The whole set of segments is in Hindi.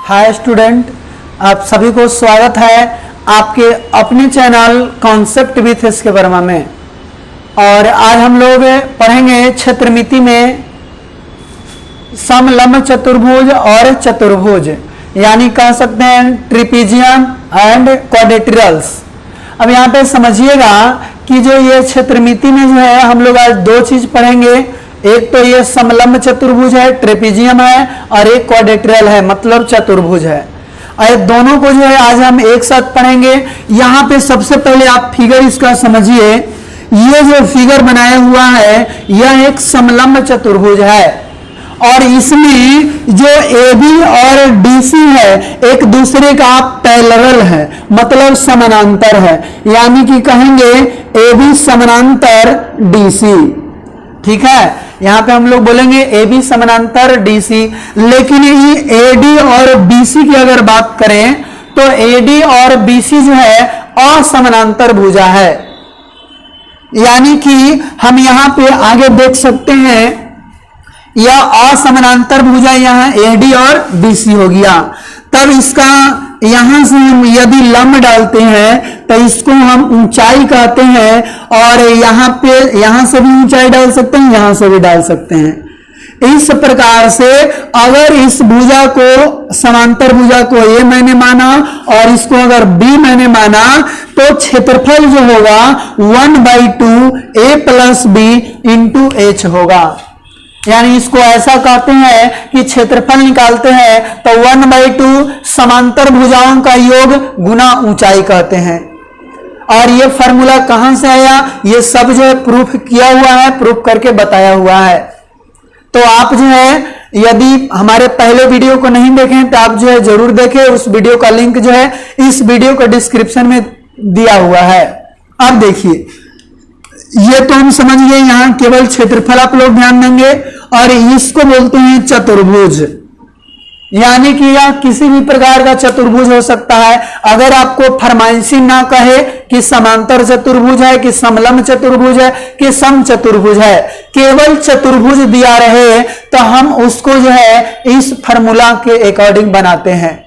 हाय स्टूडेंट, आप सभी को स्वागत है आपके अपने चैनल कॉन्सेप्ट विथ इसके वर्मा में। और आज हम लोग पढ़ेंगे क्षेत्रमिति में समलंब चतुर्भुज और चतुर्भुज, यानी कह सकते हैं ट्रिपीजियम एंड क्वाड्रिलेटरल्स। अब यहाँ पे समझिएगा कि जो ये क्षेत्रमिति में जो है हम लोग आज दो चीज पढ़ेंगे। एक तो ये समलंब चतुर्भुज है, ट्रेपीजियम है, और एक क्वाड्रिलेटरल है, मतलब चतुर्भुज है। और दोनों को जो है आज हम एक साथ पढ़ेंगे। यहाँ पे सबसे पहले आप फिगर इसका समझिए। ये जो फिगर बनाया हुआ है यह एक समलंब चतुर्भुज है और इसमें जो AB और DC है एक दूसरे का पैरेलल है, मतलब समानांतर है, यानी कि कहेंगे AB समानांतर DC। ठीक है, यहां पे हम लोग बोलेंगे AB समानांतर DC। लेकिन ये AD और BC की अगर बात करें तो AD और BC जो है असमानांतर भुजा है, यानी कि हम यहां पे आगे देख सकते हैं यह असमानांतर भुजा यहाँ AD और BC हो गया। तब इसका यहां से हम यदि लंब डालते हैं तो इसको हम ऊंचाई कहते हैं, और यहां से भी ऊंचाई डाल सकते हैं, यहां से भी डाल सकते हैं। इस प्रकार से अगर इस भुजा को समांतर भुजा को A मैंने माना और इसको अगर B मैंने माना तो क्षेत्रफल जो होगा 1/2 A + B × H होगा। यानी इसको ऐसा कहते हैं कि क्षेत्रफल निकालते हैं तो 1/2 समांतर भुजाओं का योग गुना ऊंचाई कहते हैं। और ये फॉर्मूला कहां से आया, ये सब जो है प्रूफ किया हुआ है, प्रूफ करके बताया हुआ है। तो आप जो है यदि हमारे पहले वीडियो को नहीं देखें तो आप जो है जरूर देखें। उस वीडियो का लिंक जो है इस वीडियो का डिस्क्रिप्शन में दिया हुआ है। अब देखिए, ये तो हम समझ गए, यहां केवल क्षेत्रफल आप लोग ध्यान देंगे। और इसको बोलते हैं चतुर्भुज, यानी कि यह किसी भी प्रकार का चतुर्भुज हो सकता है। अगर आपको फरमाइशी ना कहे कि समांतर चतुर्भुज है कि समलंब चतुर्भुज है कि सम चतुर्भुज है, केवल चतुर्भुज दिया रहे तो हम उसको जो है इस फॉर्मूला के अकॉर्डिंग बनाते हैं।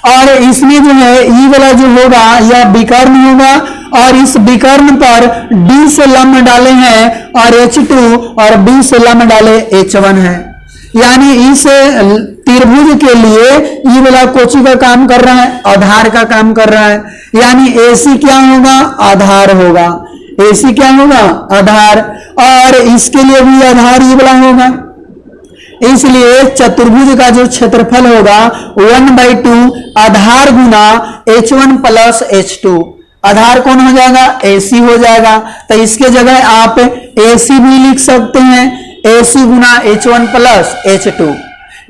और इसमें जो है ई वाला जो होगा यह विकर्ण होगा, और इस विकर्ण पर D से लंब डाले हैं और H2 और B से लंब डाले H1 है। यानी इस त्रिभुज के लिए ई वाला कोची का काम कर रहा है, आधार का काम कर रहा है। यानी AC क्या होगा, आधार होगा। AC क्या होगा, आधार, और इसके लिए भी आधार ई वाला होगा। इसलिए चतुर्भुज का जो क्षेत्रफल होगा 1/2 आधार गुना H1 + H2। आधार कौन हो जाएगा, AC हो जाएगा। तो इसके जगह आप AC भी लिख सकते हैं, AC गुना H1 + H2।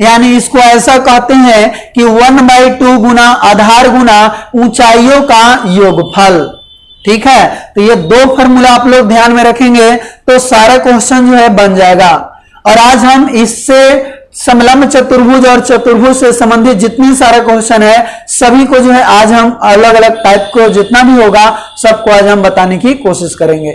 यानी इसको ऐसा कहते हैं कि 1/2 गुना आधार गुना ऊंचाइयों का योगफल। ठीक है, तो ये दो फॉर्मूला आप लोग ध्यान में रखेंगे तो सारा क्वेश्चन जो है बन जाएगा। और आज हम इससे समलंब चतुर्भुज और चतुर्भुज से संबंधित जितनी सारे क्वेश्चन है सभी को जो है आज हम अलग अलग टाइप को जितना भी होगा सबको आज हम बताने की कोशिश करेंगे।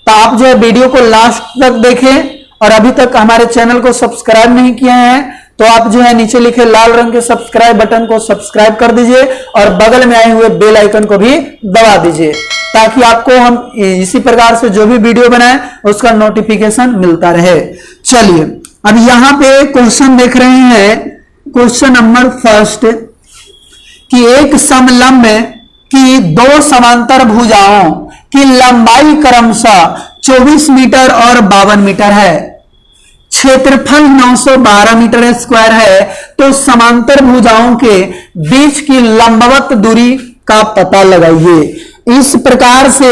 तो आप जो है वीडियो को लास्ट तक देखें, और अभी तक हमारे चैनल को सब्सक्राइब नहीं किए हैं तो आप जो है नीचे लिखे लाल रंग के सब्सक्राइब बटन को सब्सक्राइब कर दीजिए और बगल में आए हुए बेल आइकन को भी दबा दीजिए, ताकि आपको हम इसी प्रकार से जो भी वीडियो बनाए उसका नोटिफिकेशन मिलता रहे। चलिए, अब यहां पे क्वेश्चन देख रहे हैं, क्वेश्चन नंबर फर्स्ट, कि एक समलंब की दो समांतर भुजाओं की लंबाई क्रमशः 24 मीटर और 52 मीटर है, क्षेत्रफल 912 मीटर स्क्वायर है, तो समांतर भुजाओं के बीच की लंबवत दूरी का पता लगाइए। इस प्रकार से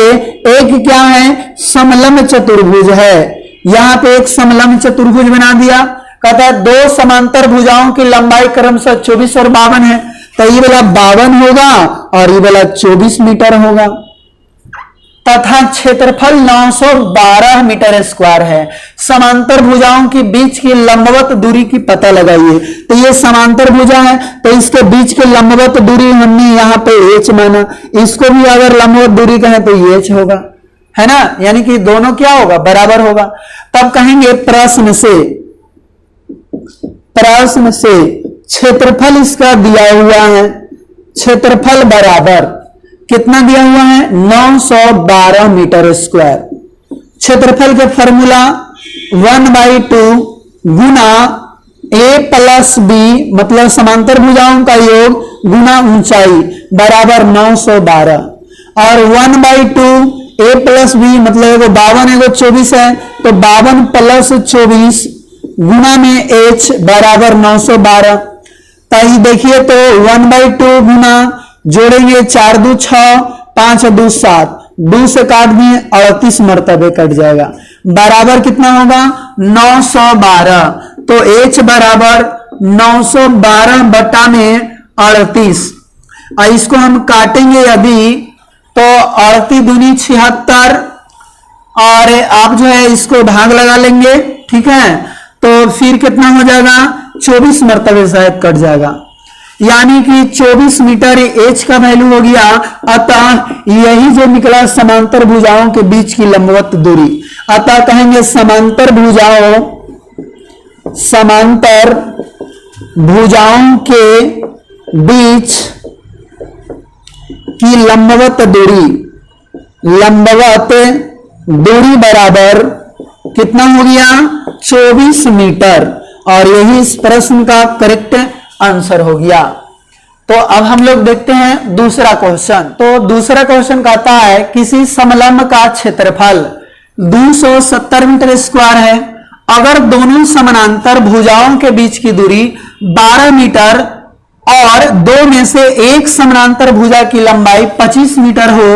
एक क्या है, समलंब चतुर्भुज है। यहां पे एक समलंब चतुर्भुज बना दिया, कहता है दो समांतर भुजाओं की लंबाई क्रमशः 24 और 52 है, तो ये वाला 52 होगा और ये वाला 24 मीटर होगा, तथा क्षेत्रफल 912 मीटर स्क्वायर है। समांतर भुजाओं के बीच की लंबवत दूरी की पता लगाइए। तो ये समांतर भुजा है तो इसके बीच की लंबवत दूरी हमने यहाँ पे H माना, इसको भी अगर लंबवत दूरी कहें तो ये H होगा, है ना। यानी कि दोनों क्या होगा, बराबर होगा। तब कहेंगे प्रश्न से क्षेत्रफल इसका दिया हुआ है, क्षेत्रफल बराबर कितना दिया हुआ है 912 मीटर स्क्वायर। क्षेत्रफल का फॉर्मूला 1/2 गुना a प्लस बी मतलब समांतर भुजाओं का योग गुना ऊंचाई बराबर 912 और 1/2 a प्लस बी मतलब एगो 52 एगो 24 है तो 52 प्लस 24 गुना में h बराबर 912। ताकि देखिए तो 1/2 गुना जोड़ेंगे 4 2 6 5 2 7 2 से काट दिए 38 मरतबे कट जाएगा बराबर कितना होगा 912। तो h बराबर 912 बटा में 38 और इसको हम काटेंगे अभी तो 38 दूनी 76 और आप जो है इसको भाग लगा लेंगे, ठीक है, तो फिर कितना हो जाएगा 24 मरतबे शायद कट जाएगा यानी कि 24 मीटर h का वैल्यू हो गया। अतः यही जो निकला समांतर भुजाओं के बीच की लंबवत दूरी। अतः कहेंगे समांतर भुजाओं के बीच की लंबवत दूरी बराबर कितना हो गया 24 मीटर और यही इस प्रश्न का करेक्ट आंसर हो गया। तो अब हम लोग देखते हैं दूसरा क्वेश्चन। तो दूसरा क्वेश्चन कहता है किसी समलंब का क्षेत्रफल 270 मीटर स्क्वायर है। अगर दोनों समानांतर भुजाओं के बीच की दूरी 12 मीटर और दो में से एक समानांतर भुजा की लंबाई 25 मीटर हो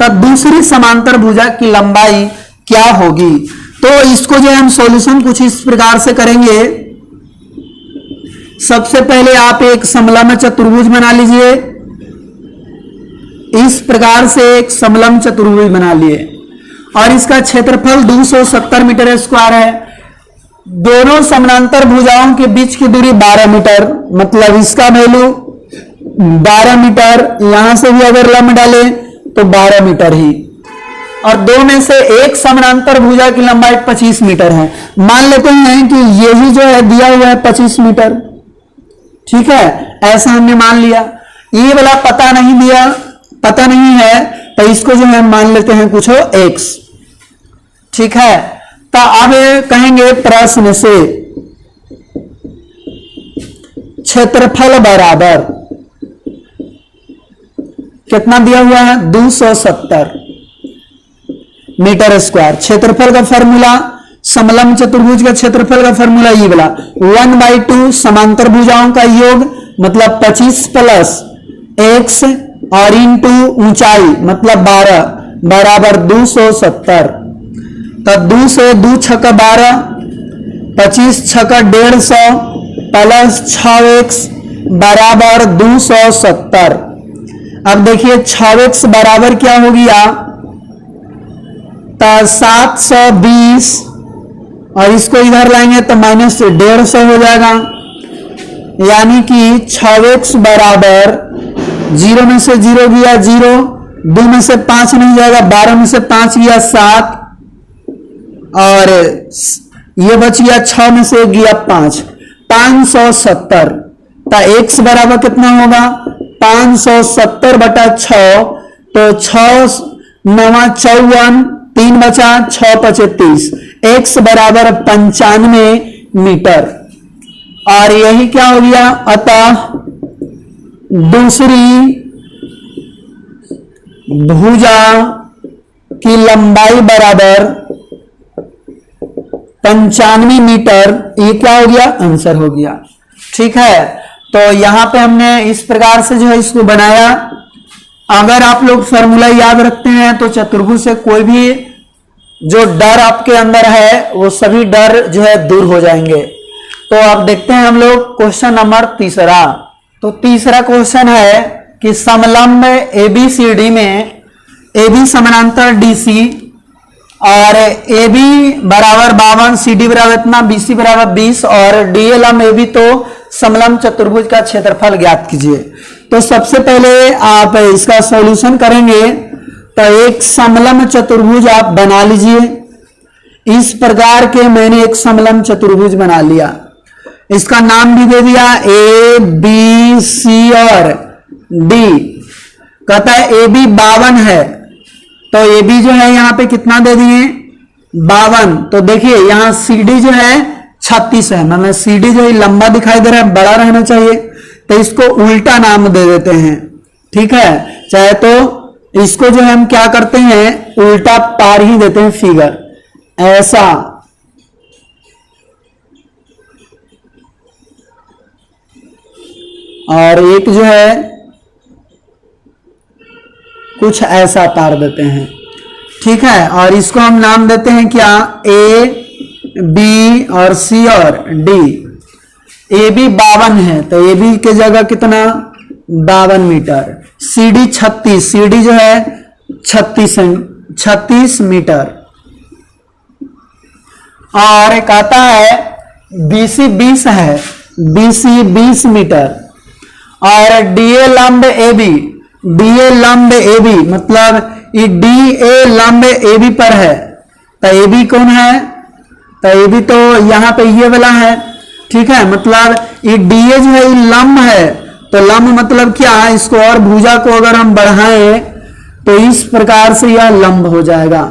तब दूसरी समांतर भुजा की लंबाई क्या होगी। तो इसको जो हम सॉल्यूशन कुछ इस प्रकार से करेंगे। सबसे पहले आप एक समलंब चतुर्भुज बना लीजिए, इस प्रकार से एक समलंब चतुर्भुज बना लिए और इसका क्षेत्रफल 270 मीटर स्क्वायर है। दोनों समानांतर भुजाओं के बीच की दूरी 12 मीटर मतलब इसका वैल्यू 12 मीटर, यहां से भी अगर लंब डाले तो 12 मीटर ही और दो में से एक समानांतर भुजा की लंबाई 25 मीटर है। मान लेते हैं कि यही जो है दिया हुआ है 25 मीटर, ठीक है, ऐसा हमने मान लिया। ये वाला पता नहीं है तो इसको जो है मान लेते हैं कुछ x, ठीक है। तो अब कहेंगे प्रश्न से क्षेत्रफल बराबर कितना दिया हुआ है 270 मीटर स्क्वायर। क्षेत्रफल का फॉर्मूला समलंब चतुर्भुज का क्षेत्रफल का फॉर्मूला ये वाला 1/2 समांतर भुजाओं का योग मतलब 25 प्लस x और इंटू ऊंचाई मतलब 12 बराबर 270। तब 2 से 2 छक्का 12 25 छक्का 150 प्लस 6x बराबर 270। अब देखिए 6x बराबर क्या हो गया तो 720 और इसको इधर लाएंगे तो माइनस 150 हो जाएगा यानी कि 6x बराबर 0 में से 0 गया 0, 2 में से 5 नहीं जाएगा, 12 में से 5 गया 7 और ये बच गया 6 में से गया 5, 570। तो x बराबर कितना होगा 570 बटा 6 तो 6 9 54 3 बचा 6 5 30 x बराबर 95 मीटर और यही क्या हो गया। अतः दूसरी भुजा की लंबाई बराबर 95 मीटर, ये क्या हो गया आंसर हो गया, ठीक है। तो यहां पे हमने इस प्रकार से जो है इसको बनाया। अगर आप लोग फॉर्मूला याद रखते हैं तो चतुर्भुज से कोई भी जो डर आपके अंदर है वो सभी डर जो है दूर हो जाएंगे। तो अब देखते हैं हम लोग क्वेश्चन नंबर तीसरा। तो तीसरा क्वेश्चन है कि समलंब ABCD में AB समानांतर DC और AB बराबर 52, CD बराबर इतना, BC बराबर 20 और DA लंब AB तो समलंब चतुर्भुज का क्षेत्रफल ज्ञात कीजिए। तो सबसे पहले आप इसका सॉल्यूशन करेंगे तो एक समलंब चतुर्भुज आप बना लीजिए। इस प्रकार के मैंने एक समलंब चतुर्भुज बना लिया। इसका नाम भी दे दिया ए बी सी और डी। कहता है ए बी 52 है, तो ए बी जो है यहां पे कितना दे दिए 52। तो देखिए यहां सी डी जो है 36 है, मतलब सी डी जो है लंबा दिखाई दे रहा है, बड़ा रहना चाहिए, तो इसको उल्टा नाम दे देते हैं। ठीक है, चाहे तो इसको जो है हम क्या करते हैं उल्टा पार ही देते हैं फिगर ऐसा। और एक जो है कुछ ऐसा पार देते हैं। ठीक है, और इसको हम नाम देते हैं क्या ए बी और सी और डी। ए बी 52 है, तो ए बी के जगह कितना 52 metre. C D 36, C D जो है 36 मीटर। और कहता है बीसी 20 है, बीसी 20 मीटर। और डीए लंब ए बी, डीए लंब ए बी मतलब ये डी ए लंब ए बी पर है, तो ए बी कौन है, तो ए बी तो यहां पे ये वाला है। ठीक है, मतलब ये डीए जो है ये लंब है, तो लंब मतलब क्या है, इसको और भुजा को अगर हम बढ़ाएं तो इस प्रकार से यह लंब हो जाएगा।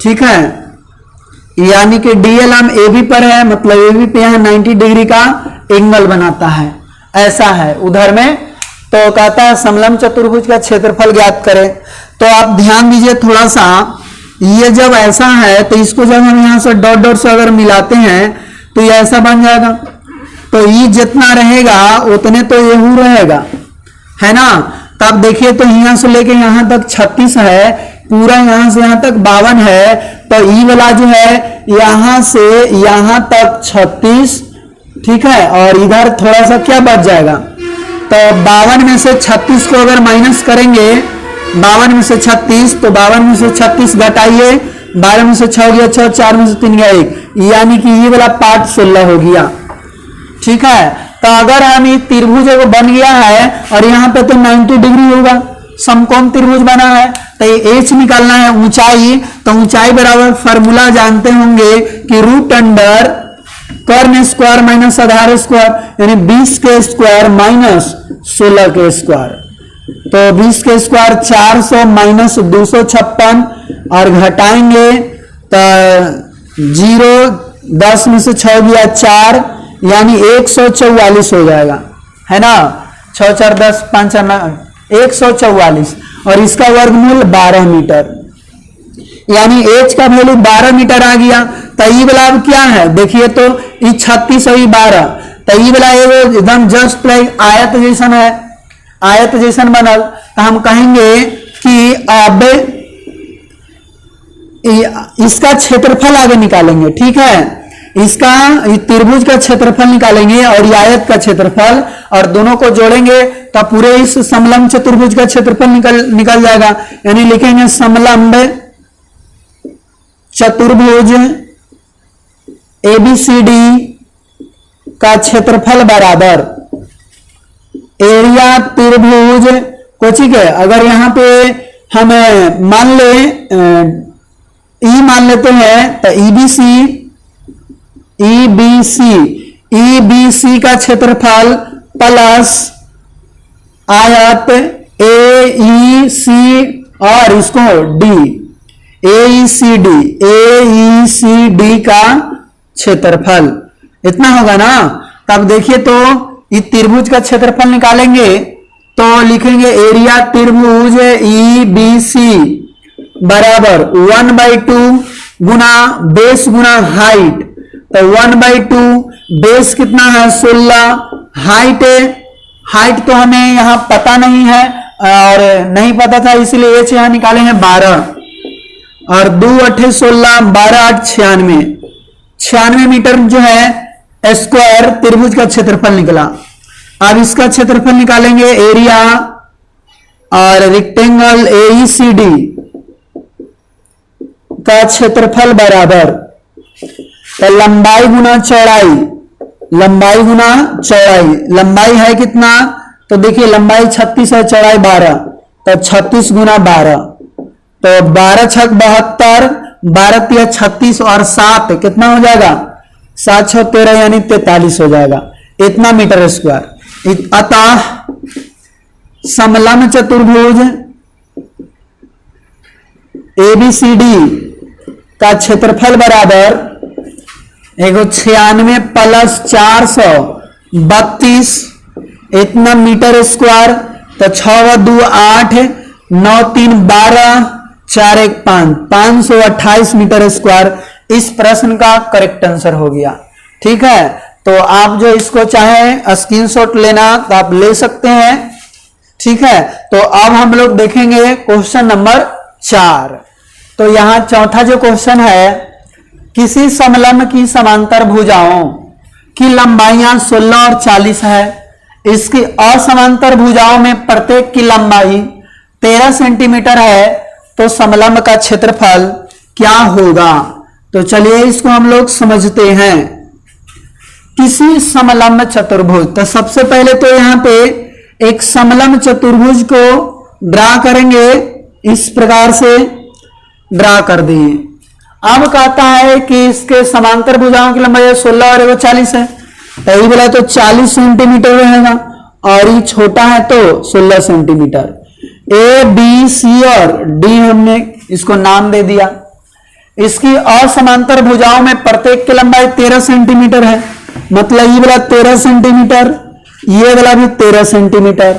ठीक है, यानी कि डीए लंब ए बी पर है, मतलब ए बी पे यहां 90 डिग्री का एंगल बनाता है, ऐसा है उधर में। तो कहता है समलंब चतुर्भुज का क्षेत्रफल ज्ञात करें। तो आप ध्यान दीजिए थोड़ा सा, ये जब ऐसा है तो इसको जब हम यहां से डॉट डॉट से अगर मिलाते हैं तो ये ऐसा बन जाएगा। तो ये जितना रहेगा उतने तो ये हु रहेगा, है ना। तब देखिए तो यहां से लेके यहां तक 36 है, पूरा यहां से यहां तक 52 है, तो ई वाला जो है यहां से यहां तक 36। ठीक है, और इधर थोड़ा सा क्या बच जाएगा, तो 52 में से 36 को अगर माइनस करेंगे, 52 में से 36, तो 52 में से 36 घटाइए, 12 में से 6 गया 6, 4 में से 3 गया 1, यानी कि ये वाला पार्ट 16 हो गया। ठीक है, तो अगर हम ये त्रिभुज को बन गया है और यहाँ पे तो 90 डिग्री होगा, समकोण त्रिभुज बना है, तो ये एच निकालना है ऊंचाई। तो ऊंचाई बराबर फॉर्मूला जानते होंगे कि रूट अंडर कर्ण स्क्वायर माइनस आधार स्क्वायर, यानी 20 के स्क्वायर माइनस 16 के स्क्वायर। तो 20 के स्क्वायर 400 माइनस 256, और घटाएंगे तो 0, 10 में से 6 गया 4, यानी 144 हो जाएगा, है ना। 6 4 10 5 144, और इसका वर्गमूल 12 मीटर, यानी एच का वैल्यू 12 मीटर आ गया। तो ई वाला अब क्या है, देखिए तो ई 36 और ई 12, तो ई वाला एकदम जस्ट लाइक आयत जैसन है, आयत जैसन बनल। तो हम कहेंगे कि अब इसका क्षेत्रफल आगे निकालेंगे। ठीक है, इसका त्रिभुज का क्षेत्रफल निकालेंगे और ये आयत का क्षेत्रफल, और दोनों को जोड़ेंगे तो पूरे इस समलंब चतुर्भुज का क्षेत्रफल निकल जाएगा। यानी लिखेंगे समलंब चतुर्भुज एबीसीडी का क्षेत्रफल बराबर एरिया त्रिभुज कोची के। अगर यहां पे हम मान ले ई मान लेते हैं तो ईबीसी का क्षेत्रफल प्लस आयत एईसी और इसको डी, एईसीडी का क्षेत्रफल इतना होगा ना। तब देखिए तो इस त्रिभुज का क्षेत्रफल निकालेंगे तो लिखेंगे एरिया त्रिभुज ईबीसी बराबर 1/2 गुना बेस गुना हाइट। तो 1/2 बेस कितना है 16, हाइट तो हमें यहां पता नहीं है और नहीं पता था इसलिए एच यहां निकाले हैं 12, और 2 8 16, 12 8 96 मीटर जो है स्क्वायर त्रिभुज का क्षेत्रफल निकला। अब इसका क्षेत्रफल निकालेंगे एरिया और रेक्टेंगल एईसीडी का क्षेत्रफल बराबर, तो लंबाई गुना चौड़ाई, लंबाई गुना चौड़ाई, लंबाई है कितना तो देखिए लंबाई 36 है, चौड़ाई 12, तो 36 गुना 12, तो 12 छक 72, 12 तिया 36 और 7 कितना हो जाएगा 7 6 13 यानी 43 हो जाएगा, इतना मीटर स्क्वायर। अतः समलंब चतुर्भुज ABCD का क्षेत्रफल बराबर 196 प्लस 432 इतना मीटर स्क्वायर। तो 6 2 8 9 3 12 4 1 5 528 मीटर स्क्वायर इस प्रश्न का करेक्ट आंसर हो गया। ठीक है, तो आप जो इसको चाहे स्क्रीनशॉट लेना तो आप ले सकते हैं। ठीक है, तो अब हम लोग देखेंगे क्वेश्चन नंबर 4। तो यहां चौथा जो क्वेश्चन है, किसी समलंब की समांतर भुजाओं की लंबाइयां 16 और 40 है। इसकी असमांतर भुजाओं में प्रत्येक की लंबाई 13 सेंटीमीटर है, तो समलंब का क्षेत्रफल क्या होगा? तो चलिए इसको हम लोग समझते हैं। किसी समलंब चतुर्भुज, तो सबसे पहले तो यहां पे एक समलंब चतुर्भुज को ड्रा करेंगे, इस प्रकार से ड्रा कर दिए। अब कहता है कि इसके समांतर भुजाओं की लंबाई 16 और 40 है, तो ये बोला तो 40 सेंटीमीटर रहेगा और ये छोटा है तो 16 सेंटीमीटर। A B C और D हमने इसको नाम दे दिया। इसकी असमांतर भुजाओं में प्रत्येक की लंबाई 13 सेंटीमीटर है, मतलब ये वाला 13 सेंटीमीटर, ये वाला भी 13 सेंटीमीटर।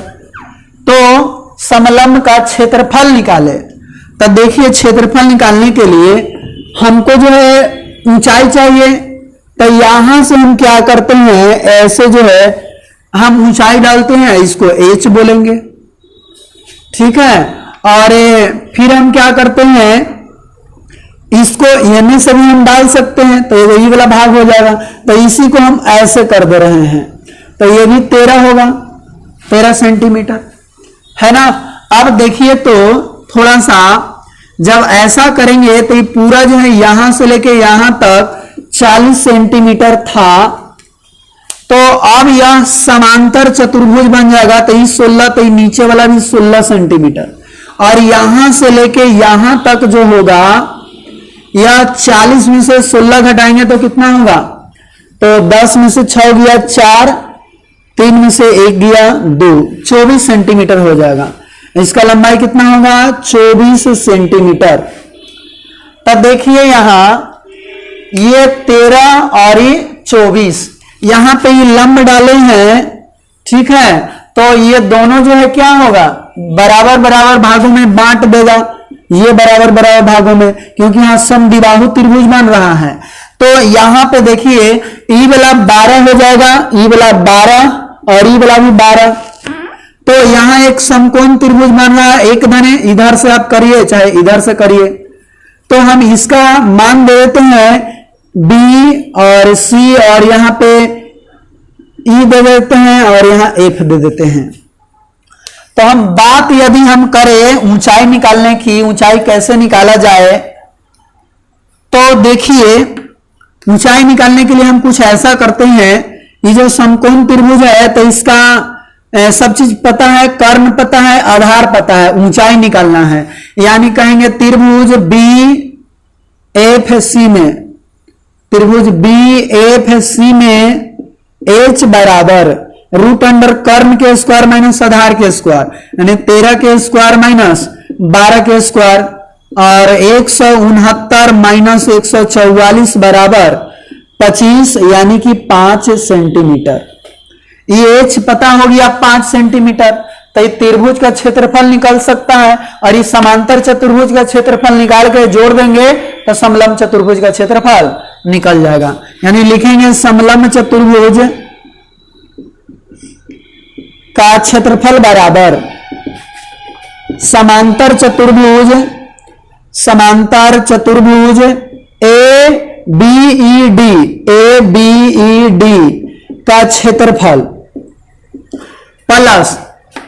तो समलंब का क्षेत्रफल निकाले। तो देखिए क्षेत्रफल निकालने के लिए हमको जो है ऊंचाई चाहिए, तो यहां से हम क्या करते हैं, ऐसे जो है हम ऊंचाई डालते हैं, इसको h बोलेंगे। ठीक है, और फिर हम क्या करते हैं, इसको एन से भी हम डाल सकते हैं, तो ये वाला भाग हो जाएगा। तो इसी को हम ऐसे कर दे रहे हैं, तो ये भी 13 होगा, 13 सेंटीमीटर है ना। अब देखिए तो थोड़ा सा जब ऐसा करेंगे तो ये पूरा जो है यहां से लेके यहां तक 40 सेंटीमीटर था, तो अब यह समांतर चतुर्भुज बन जाएगा। तो ये 16, तो ये नीचे वाला भी 16 सेंटीमीटर, और यहां से लेके यहां तक जो होगा यह 40 में से 16 घटाएंगे तो कितना होगा, तो 10 में से 6 गया 4, 3 में से 1 गया 2, 24 सेंटीमीटर हो जाएगा। इसका लंबाई कितना होगा, 24 सेंटीमीटर। तब देखिए यहां ये 13 और ये 24, यहां पे ये लंब डाले हैं। ठीक है, तो ये दोनों जो है क्या होगा, बराबर बराबर भागों में बांट देगा, ये बराबर बराबर भागों में, क्योंकि यहां समद्विबाहु त्रिभुज बन रहा है। तो यहां पे देखिए ई वाला 12 हो जाएगा, ई वाला 12 और ई वाला भी 12। तो यहां एक समकोण त्रिभुज बन रहा है, एक धने इधर से आप करिए चाहे इधर से करिए। तो हम इसका मान दे देते हैं B और C, और यहां पे E दे देते हैं और यहां F दे देते हैं। तो हम बात यदि हम करें ऊंचाई निकालने की, ऊंचाई कैसे निकाला जाए, तो देखिए ऊंचाई निकालने के लिए हम कुछ ऐसा करते हैं, ये जो समकोण त्रिभुज है तो इसका सब चीज पता है, कर्ण पता है, आधार पता है, ऊंचाई निकालना है। यानी कहेंगे त्रिभुज BFC में, त्रिभुज BFC में H बराबर रूट अंडर कर्ण के स्क्वायर माइनस आधार के स्क्वायर, यानी 13 के स्क्वायर माइनस 12 के स्क्वायर, और 169 माइनस 144 बराबर 25, यानी कि 5 सेंटीमीटर। ये H पता हो गया 5 सेंटीमीटर, तो ये त्रिभुज का क्षेत्रफल निकल सकता है, और इस समांतर चतुर्भुज का क्षेत्रफल निकाल के जोड़ देंगे तो समलंब चतुर्भुज का क्षेत्रफल निकल जाएगा। यानी लिखेंगे समलंब चतुर्भुज का क्षेत्रफल बराबर समांतर चतुर्भुज ABED का क्षेत्रफल प्लस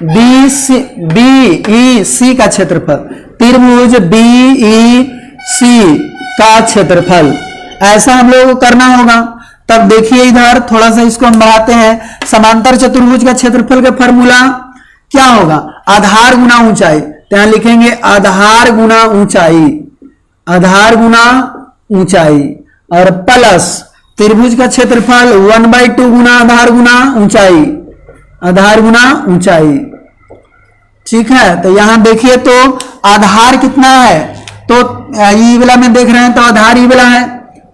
BEC का क्षेत्रफल, त्रिभुज BEC का क्षेत्रफल, ऐसा हम लोगों को करना होगा। तब देखिए इधर थोड़ा सा इसको हम बढ़ाते हैं। समांतर चतुर्भुज का क्षेत्रफल का फॉर्मूला क्या होगा, आधार गुना ऊंचाई। तो यहां लिखेंगे आधार गुना ऊंचाई, आधार गुना ऊंचाई, और प्लस त्रिभुज का क्षेत्रफल 1/2 गुना आधार गुना ऊंचाई, आधार गुना ऊंचाई। ठीक है, तो यहां देखिए तो आधार कितना है, तो ई वाला में देख रहे हैं तो आधार ई वाला है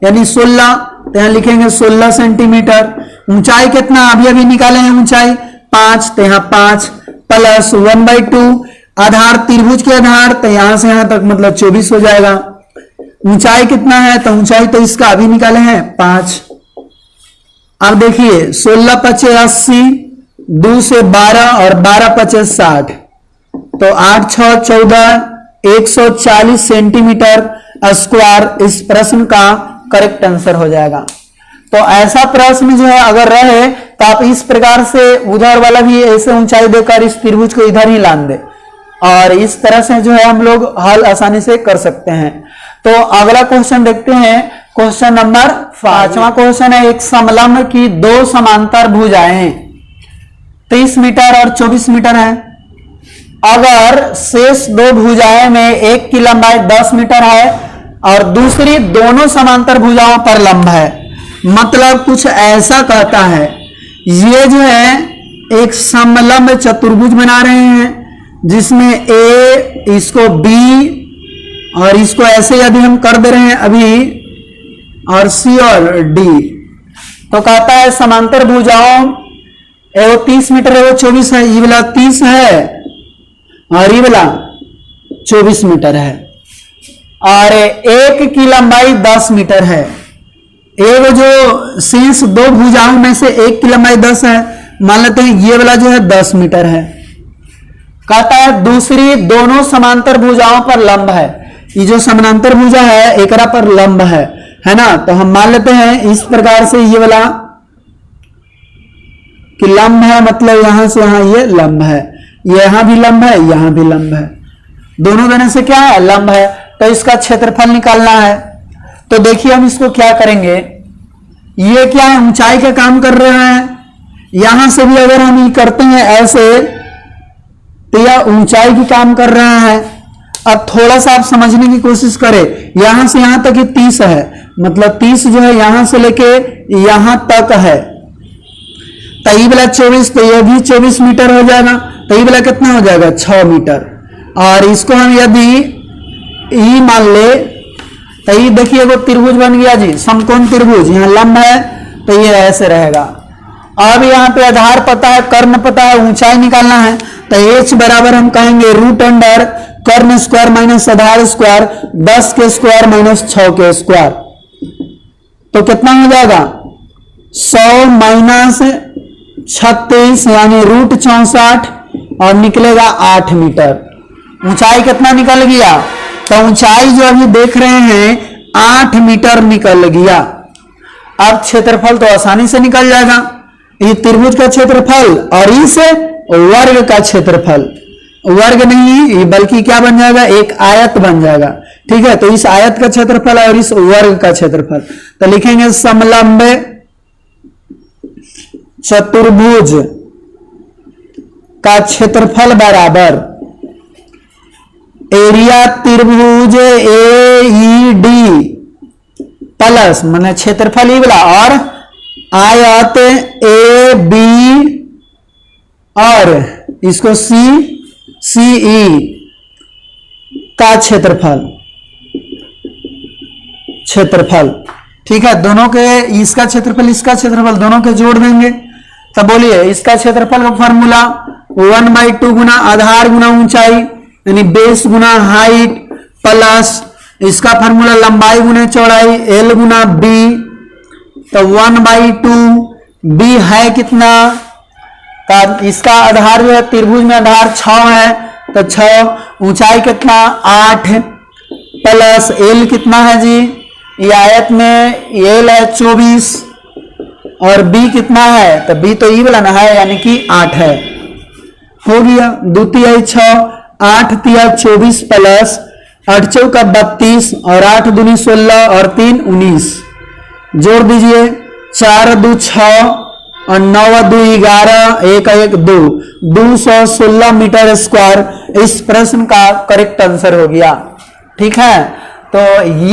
यानी 16, तो यहां लिखेंगे 16 सेंटीमीटर। ऊंचाई कितना अभी अभी निकाले हैं ऊंचाई 5, तो यहां 5 प्लस 1/2 आधार त्रिभुज के आधार, तो यहां से यहां तक मतलब 24 हो जाएगा। ऊंचाई कितना है, तो ऊंचाई तो इसका अभी निकाले हैं 5। अब देखिए 16 पचे 80, 2 से 12 और 12 पचे 60, तो 8 6 14, 140 सेंटीमीटर स्क्वायर इस प्रश्न का करेक्ट आंसर हो जाएगा। तो ऐसा प्रश्न जो है अगर रहे तो आप इस प्रकार से उधर वाला भी ऐसे ऊंचाई देकर इस त्रिभुज को इधर ही लान दे, और इस तरह से जो है हम लोग हल आसानी से कर सकते हैं। तो अगला क्वेश्चन देखते हैं, क्वेश्चन नंबर 5वां क्वेश्चन है, एक समलंब की दो समांतर भुजाएं 30 मीटर और 24 मीटर है। अगर शेष दो भुजाएं में एक की लंबाई 10 मीटर है और दूसरी दोनों समांतर भुजाओं पर लंब है, मतलब कुछ ऐसा कहता है, ये जो है एक समलंब चतुर्भुज बना रहे हैं जिसमें ए इसको बी और इसको ऐसे यदि हम कर दे रहे हैं अभी, और सी और डी, तो कहता है समांतर भुजाओं एगो 30 मीटर एगो 24 है, ये वाला 30 है और ये वाला 24 मीटर है, और एक की लंबाई 10 मीटर है। एक जो शेष दो भुजाओं में से एक की लंबाई 10 है, मान लेते हैं ये वाला जो है 10 मीटर है। कहता है दूसरी दोनों समांतर भुजाओं पर लंब है, ये जो समांतर भुजा है एकरा पर लंब है ना, तो हम मान लेते हैं इस प्रकार से ये वाला कि लंब है, मतलब यहां से यहां ये लंब है, यहां भी लंब है, यहां भी लंब है, दोनों देने से क्या है लंब है, तो इसका क्षेत्रफल निकालना है। तो देखिए हम इसको क्या करेंगे, ये क्या है ऊंचाई का काम कर रहा है, यहां से भी अगर हम ये करते हैं ऐसे तो यह ऊंचाई की काम कर रहा है। अब थोड़ा सा आप समझने की कोशिश करें, यहां से यहां तक ये 30 है, मतलब 30 जो है यहां से लेके यहां तक है, तो ये वाला 24, तो ये भी 24 मीटर हो जाएगा, तो ये वाला कितना हो जाएगा 6 मीटर। और इसको हम यदि ई मान ले तो ये देखिए वो त्रिभुज बन गया जी, समकोण त्रिभुज, यहाँ लंब है तो ये ऐसे रहेगा। अब यहाँ पे आधार पता है, कर्ण पता है, ऊंचाई निकालना है, तो h बराबर हम कहेंगे रूट अंडर कर्ण स्क्वायर माइनस आधार स्क्वायर 10 के स्क्वायर माइनस 6 के स्क्वायर, तो कितना हो जाएगा 100 माइनस 36 यानी रूट 64 और निकलेगा 8 मीटर। ऊंचाई कितना निकल गया, तो ऊंचाई जो अभी देख रहे हैं 8 मीटर निकल गया। अब क्षेत्रफल तो आसानी से निकल जाएगा, ये त्रिभुज का क्षेत्रफल और इस वर्ग का क्षेत्रफल, वर्ग नहीं बल्कि क्या बन जाएगा एक आयत बन जाएगा। ठीक है, तो इस आयत का क्षेत्रफल और इस वर्ग का क्षेत्रफल, तो लिखेंगे समलंब चतुर्भुज का क्षेत्रफल बराबर एरिया त्रिभुज AED प्लस मतलब क्षेत्रफल ही वाला और आयत AB और इसको CE का क्षेत्रफल। ठीक है, दोनों के इसका क्षेत्रफल इसका क्षेत्रफल दोनों के जोड़ देंगे, तब बोलिए इसका क्षेत्रफल का फॉर्मूला 1/2 गुना आधार गुना ऊंचाई यानी बेस गुना हाइट प्लस इसका फॉर्मूला लंबाई गुना चौड़ाई L गुना B, तो 1/2 B है कितना, तो इसका आधार जो है त्रिभुज में आधार 6 है, तो 6, ऊंचाई कितना 8 प्लस L कितना है जी, ये आयत में L है 24 और B कितना है, तो B तो ये वाला ना है यानी कि 8 है, हो गया 2 तिहाई 6 8 तिहाई 24 प्लस 8 चौका 32 और 8 दूनी 16 और 3 19, जोड़ दीजिए 4 2 6 और 9 2 11 1 1 2 216 मीटर स्क्वायर इस प्रश्न का करेक्ट आंसर हो गया। ठीक है, तो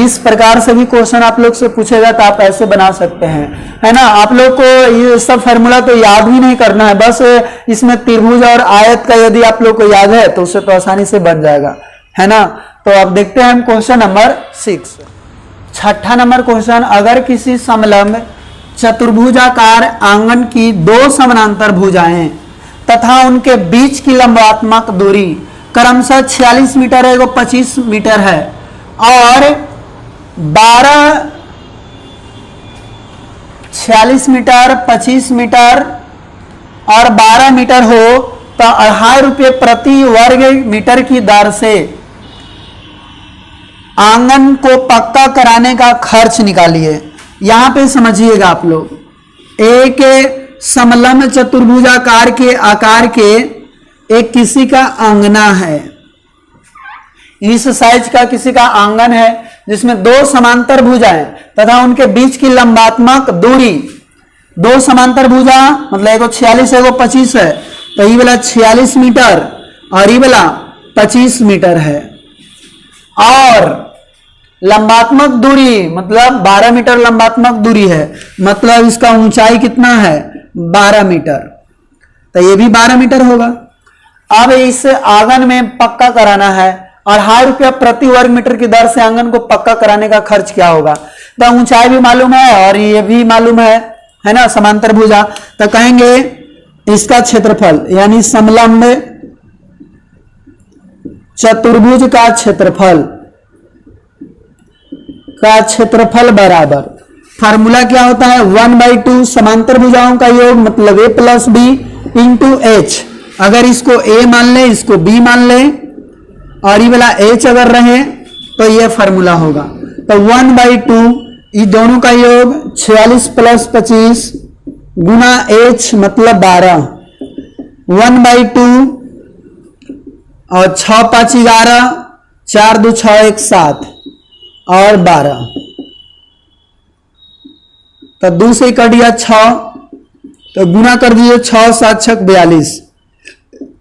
इस प्रकार से भी क्वेश्चन आप लोग से पूछेगा तो आप ऐसे बना सकते हैं, है ना। आप लोग को ये सब फॉर्मूला तो याद भी नहीं करना है, बस इसमें त्रिभुज और आयत का यदि आप लोग को याद है तो उससे तो आसानी से बन जाएगा, है ना। तो अब देखते हैं हम क्वेश्चन नंबर 6। छठा नंबर क्वेश्चन, अगर किसी समलंब चतुर्भुजाकार आंगन की दो समानांतर भुजाएं तथा उनके बीच की लंबात्मक दूरी क्रमशः 46 मीटर है, 25 मीटर है और 46 मीटर, 25 मीटर और 12 मीटर हो तो 2.5 रुपये प्रति वर्ग मीटर की दर से आंगन को पक्का कराने का खर्च निकालिए। यहां पे समझिएगा आप लोग, एक समलंब चतुर्भुजाकार के आकार के एक किसी का आंगना है, इस साइज का किसी का आंगन है जिसमें दो समांतर भुजाएं तथा उनके बीच की लंबात्मक दूरी, दो समांतर भुजा मतलब एगो 46 एगो 25 है, तो ये वाला 46 मीटर और ये वाला 25 मीटर है और लंबात्मक दूरी मतलब 12 मीटर लंबात्मक दूरी है, मतलब इसका ऊंचाई कितना है 12 मीटर, तो ये भी 12 मीटर होगा। अब इस आंगन में पक्का कराना है और 2.5 रुपया प्रति वर्ग मीटर की दर से आंगन को पक्का कराने का खर्च क्या होगा। तो ऊंचाई भी मालूम है और ये भी मालूम है ना, समांतर भुजा, तो कहेंगे इसका क्षेत्रफल यानी समलंब चतुर्भुज का क्षेत्रफल बराबर, फार्मूला क्या होता है 1/2 समांतर भुजाओं का योग मतलब a plus B into H. अगर इसको a मान ले, इसको b मान ले और ये वाला h अगर रहे तो ये फार्मूला होगा। तो 1/2 ये दोनों का योग 46 प्लस 25 गुना h मतलब 12, 1/2 और 6 5 11, 4 2 6 1 7 और 12, तो 2 से कट गया 6, तो गुना कर दीजिए 6 7 6 42,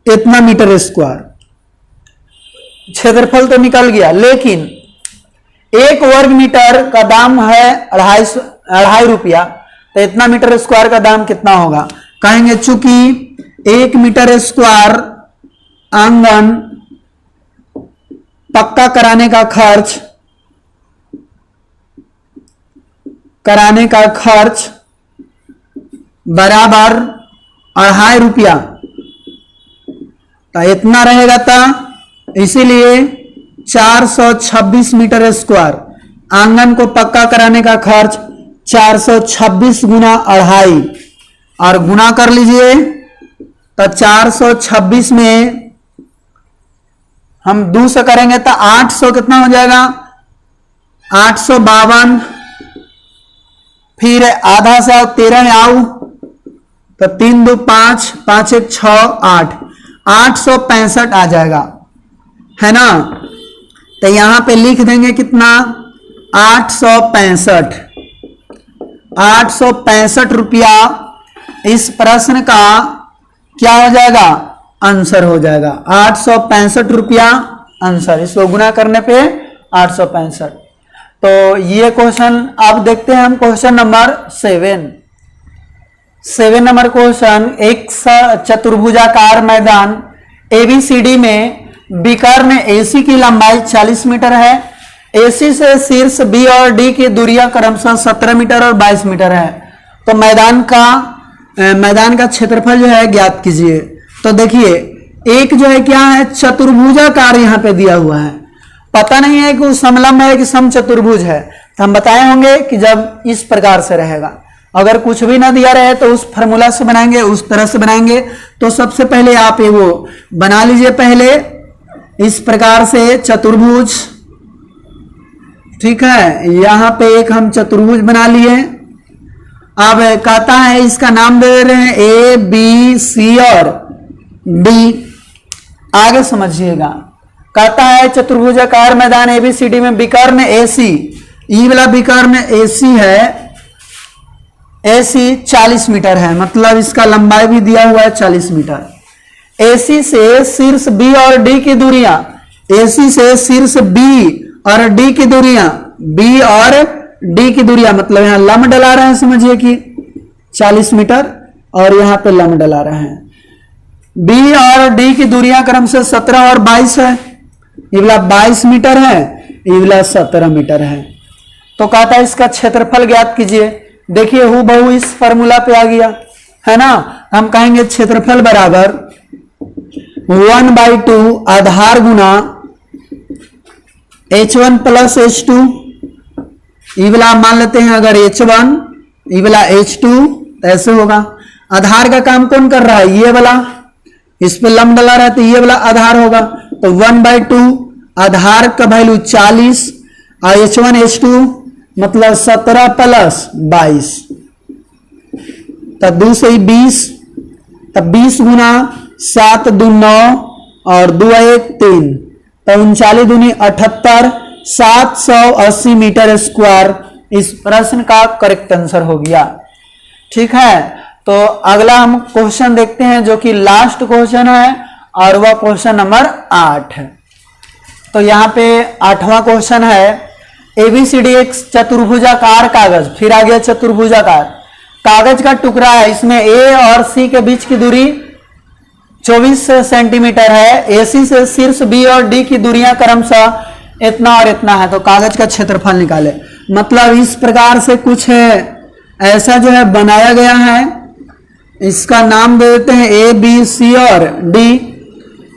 इतना मीटर स्क्वायर क्षेत्रफल तो निकल गया। लेकिन 1 वर्ग मीटर का दाम है 2.5 रुपया, तो इतना मीटर स्क्वायर का दाम कितना होगा। कहेंगे चूंकि 1 मीटर स्क्वायर आंगन पक्का कराने का खर्च बराबर 2.5 रुपया, तो इतना रहेगा था, इसीलिए 426 मीटर स्क्वायर आंगन को पक्का कराने का खर्च 426 गुना 2.5 और गुना कर लीजिए, तो 426 में हम 2 से करेंगे तो 800 कितना हो जाएगा 852, फिर आधा से आओ 13 में आओ तो 3 2 5 5 1 6 8, 865 आ जाएगा, है ना। तो यहां पे लिख देंगे कितना 865 रुपया इस प्रश्न का क्या हो जाएगा आंसर हो जाएगा 865 रुपया आंसर। इसको गुना करने पे 865। तो ये क्वेश्चन अब देखते हैं हम क्वेश्चन नंबर 7 नंबर क्वेश्चन, एक चतुर्भुजाकार मैदान ABCD में विकर्ण AC की लंबाई 40 मीटर है, AC से शीर्ष B और D की दूरियां क्रमशः 17 मीटर और 22 मीटर है। तो मैदान का क्षेत्रफल जो है ज्ञात कीजिए। तो देखिए एक जो है क्या है चतुर्भुजाकार यहाँ पे दिया हुआ है, पता नहीं है कि वो समलंब है कि समचतुर्भुज है, तो हम बताए होंगे कि जब इस प्रकार से रहेगा। अगर कुछ भी ना दिया रहे तो उस फार्मूला से बनाएंगे, उस तरह से बनाएंगे। तो सबसे पहले आप ये वो बना लीजिए, पहले इस प्रकार से चतुर्भुज, ठीक है। यहां पे एक हम चतुर्भुज बना लिए। अब कहता है इसका नाम दे रहे हैं A B C और D। आगे समझिएगा, कहता है चतुर्भुजाकार मैदान ABCD में विकर्ण AC, ई वाला विकर्ण AC है, AC 40 मीटर है, मतलब इसका लंबाई भी दिया हुआ है 40 मीटर। AC से शीर्ष B और D की दूरियां, AC से शीर्ष B और डी की दूरियां, बी और डी की दूरियां, मतलब यहां लंब डला रहे हैं, समझिए कि 40 मीटर और यहां पे लंब डला रहे हैं। बी और डी की दूरियां क्रम से 17 और 22 है। ये वाला 22 मीटर है, ये वाला 17 मीटर है। तो कहता है इसका क्षेत्रफल ज्ञात कीजिए। देखिए हूबहू इस फॉर्मूला पे आ गया है ना। हम कहेंगे क्षेत्रफल बराबर 1/2 आधार गुना h1 प्लस h2। ये वाला मान लेते हैं अगर h1, ये वाला h2, ऐसे होगा। आधार का काम कौन कर रहा है? ये वाला, इस पे लंब डला रहा है तो ये वाला आधार होगा। तो 1/2 आधार का वैल्यू 40 और h1 h2 मतलब 17 प्लस 22, तब 2 से 20, तब 20 गुना 7 2 9 और 2 1 3, तो 39 दूनी 78, 780 मीटर स्क्वायर इस प्रश्न का करेक्ट आंसर हो गया। ठीक है, तो अगला हम क्वेश्चन देखते हैं जो कि लास्ट क्वेश्चन है और वह क्वेश्चन नंबर 8 है। तो यहाँ पे 8वां क्वेश्चन है, एबीसीडी एक चतुर्भुजाकार कागज, फिर आ गया चतुर्भुजाकार कागज का टुकड़ा है, इसमें ए और सी के बीच की दूरी 24 सेंटीमीटर है। एसी से शीर्ष बी और डी की दूरियां क्रमशः इतना और इतना है। तो कागज का क्षेत्रफल निकाले। मतलब इस प्रकार से कुछ ऐसा जो है बनाया गया है, इसका नाम दे देते हैं ए बी सी और डी।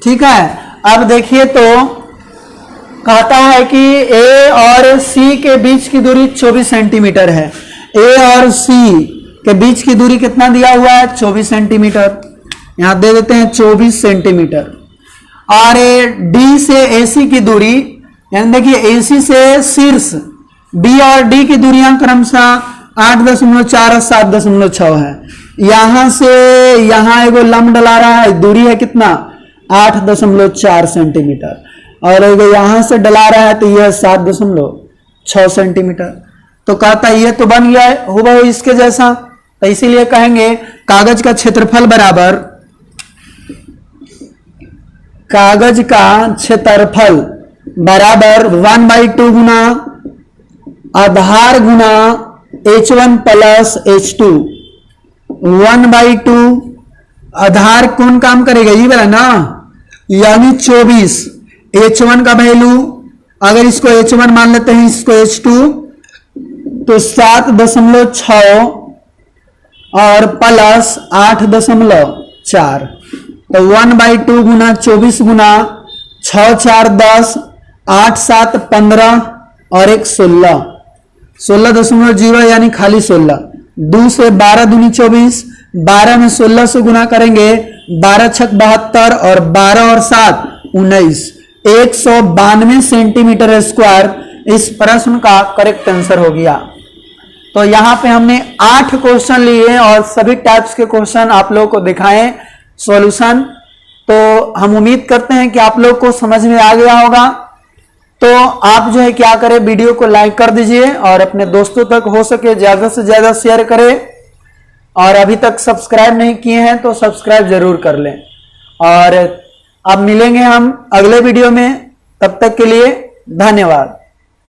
ठीक है, अब देखिए तो कहता है कि ए और सी के बीच की दूरी 24 सेंटीमीटर है। ए और सी के बीच की दूरी कितना दिया हुआ है? 24 सेंटीमीटर। यहां दे देते हैं 24 सेंटीमीटर। और डी से एसी की दूरी, यानी देखिए एसी से शीर्ष बी और डी की दूरियां क्रमशः 8.4 और 7.6 है। यहां से यहां एगो लंब डला रहा है, दूरी है कितना? 8.4 सेंटीमीटर। और एगो यहां से डला रहा है तो यह 7.6 सेंटीमीटर। तो कहता है ये तो बन गया है हूबहू इसके जैसा। तो इसीलिए कहेंगे कागज का क्षेत्रफल बराबर, कागज का क्षेत्रफल बराबर 1/2 गुना आधार गुना h1 प्लस h2। 1/2 आधार कौन काम करेगा? ये वाला ना, यानी 24। h1 का वैल्यू अगर इसको h1 मान लेते हैं, इसको h2, तो 7.6 और प्लस 8.4। तो 1/2 गुना 24 गुना 6 4 10, 8 7 15 और 1 16, 16.0 यानी खाली 16। 2 से 12 दूनी 24, 12 में 16 से गुना करेंगे, 12 छक 72 और 12 और 7 19, 192 सेंटीमीटर स्क्वायर इस प्रश्न का करेक्ट आंसर हो गया। तो यहाँ पे हमने 8 क्वेश्चन लिए और सभी टाइप्स के क्वेश्चन आप लोगों को दिखाएं सॉल्यूशन। तो हम उम्मीद करते हैं कि आप लोग को समझ में आ गया होगा। तो आप जो है क्या करें, वीडियो को लाइक कर दीजिए और अपने दोस्तों तक हो सके ज्यादा से ज्यादा शेयर करें। और अभी तक सब्सक्राइब नहीं किए हैं तो सब्सक्राइब जरूर कर लें। और अब मिलेंगे हम अगले वीडियो में, तब तक के लिए धन्यवाद।